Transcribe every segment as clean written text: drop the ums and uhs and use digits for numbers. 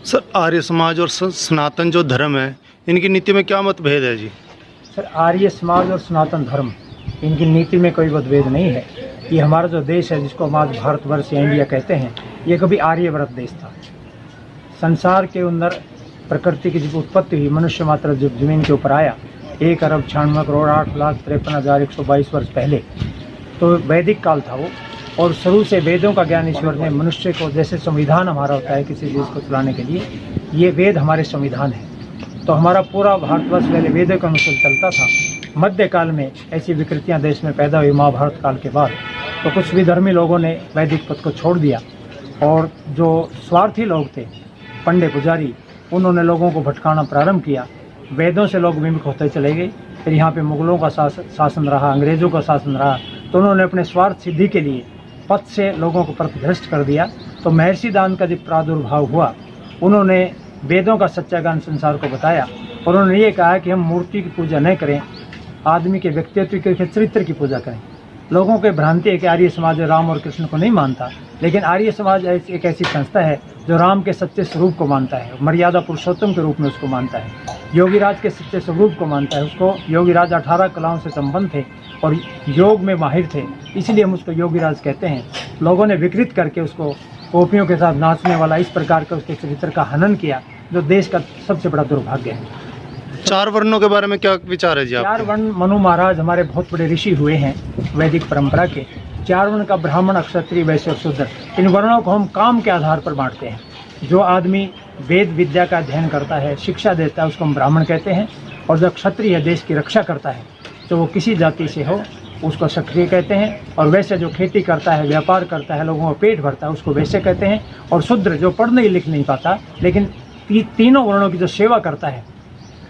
Sir, Arya Samaj और सनातन जो धर्म है, इनकी नीति में क्या मतभेद है जी? सर, आर्य समाज और सनातन धर्म, इनकी नीति में कोई मतभेद नहीं है। ये हमारा जो देश है, जिसको हम आज भारतवर्ष या इंडिया कहते हैं, ये कभी आर्यव्रत देश था। संसार के अंदर प्रकृति की जब उत्पत्ति हुई, मनुष्य मात्र जब जमीन के ऊपर आया 1,96,08,53,122 वर्ष पहले, तो वैदिक काल था वो। और शुरू से वेदों का ज्ञान ईश्वर ने मनुष्य को, जैसे संविधान हमारा होता है किसी देश को चलाने के लिए, ये वेद हमारे संविधान है। तो हमारा पूरा भारतवर्ष पहले वेदों के अनुसार चलता था। मध्यकाल में ऐसी विकृतियां देश में पैदा हुई महाभारत काल के बाद, तो कुछ विधर्मी लोगों ने वैदिक पथ को छोड़ दिया, और जो स्वार्थी लोग थे, पंडे पुजारी, उन्होंने लोगों को भटकाना प्रारंभ किया। वेदों से लोग विमुख होते चले गए। फिर यहाँ पे मुगलों का शासन रहा, अंग्रेज़ों का शासन रहा, तो उन्होंने अपने स्वार्थ सिद्धि के लिए पथ से लोगों को पथभ्रष्ट कर दिया। तो महर्षि दान का जब प्रादुर्भाव हुआ, उन्होंने वेदों का सच्चा ज्ञान संसार को बताया, और उन्होंने ये कहा कि हम मूर्ति की पूजा न करें, आदमी के व्यक्तित्व के चरित्र की पूजा करें। लोगों के भ्रांति है कि आर्य समाज राम और कृष्ण को नहीं मानता, लेकिन आर्य समाज एक ऐसी संस्था है जो राम के सच्चे स्वरूप को मानता है, मर्यादा पुरुषोत्तम के रूप में उसको मानता है, योगीराज के सच्चे स्वरूप को मानता है। उसको योगीराज 18 कलाओं से संपन्न थे और योग में माहिर थे, इसलिए हम उसको योगीराज कहते हैं। लोगों ने विकृत करके उसको गोपियों के साथ नाचने वाला, इस प्रकार का उसके चरित्र का हनन किया, जो देश का सबसे बड़ा दुर्भाग्य है। 4 वर्णों के बारे में क्या विचार है जी आपके? 4 वर्ण, मनु महाराज हमारे बहुत बड़े ऋषि हुए हैं वैदिक परंपरा के। 4 वर्ण का ब्राह्मण, क्षत्रिय, वैश्य और शूद्र, इन वर्णों को हम काम के आधार पर बांटते हैं। जो आदमी वेद विद्या का अध्ययन करता है, शिक्षा देता है, उसको हम ब्राह्मण कहते हैं। और जो क्षत्रिय है, देश की रक्षा करता है, तो वो किसी जाति से हो, उसको क्षत्रिय कहते हैं। और वैश्य जो खेती करता है, व्यापार करता है, लोगों का पेट भरता है, उसको वैश्य कहते हैं। और शूद्र जो पढ़ नहीं लिख नहीं पाता, लेकिन तीनों वर्णों की जो सेवा करता है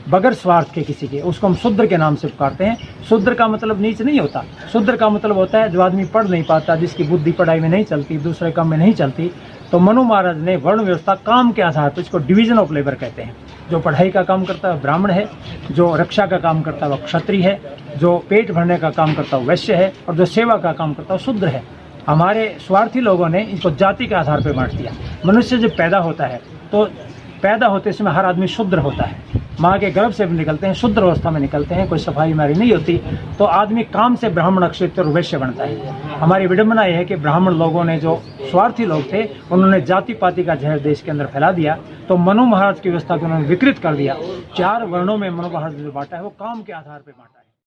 बगैर स्वार्थ के किसी के, उसको हम शूद्र के नाम से पुकारते हैं। शूद्र का मतलब नीच नहीं होता, शूद्र का मतलब होता है जो आदमी पढ़ नहीं पाता, जिसकी बुद्धि पढ़ाई में नहीं चलती, दूसरे काम में नहीं चलती। तो मनु महाराज ने वर्ण व्यवस्था काम के आधार पर, इसको डिवीजन ऑफ लेबर कहते हैं। जो पढ़ाई का काम करता है ब्राह्मण है, जो रक्षा का काम करता है वह क्षत्रिय है, जो पेट भरने का काम करता है वैश्य है, और जो सेवा का काम करता है शूद्र है। हमारे स्वार्थी लोगों ने इसको जाति के आधार पर बांट दिया। मनुष्य जब पैदा होता है, तो पैदा होते समय हर आदमी शूद्र होता है, माँ के गर्भ से निकलते हैं, शुद्ध अवस्था में निकलते हैं, कोई सफाई हमारी नहीं होती, तो आदमी काम से ब्राह्मण, क्षत्रिय और वैश्य बनता है। हमारी विडंबना यह है कि ब्राह्मण लोगों ने, जो स्वार्थी लोग थे, उन्होंने जाति पाति का जहर देश के अंदर फैला दिया। तो मनु महाराज की व्यवस्था को उन्होंने विकृत कर दिया। 4 वर्णों में मनु महाराज ने बांटा है, वो काम के आधार पर बांटा।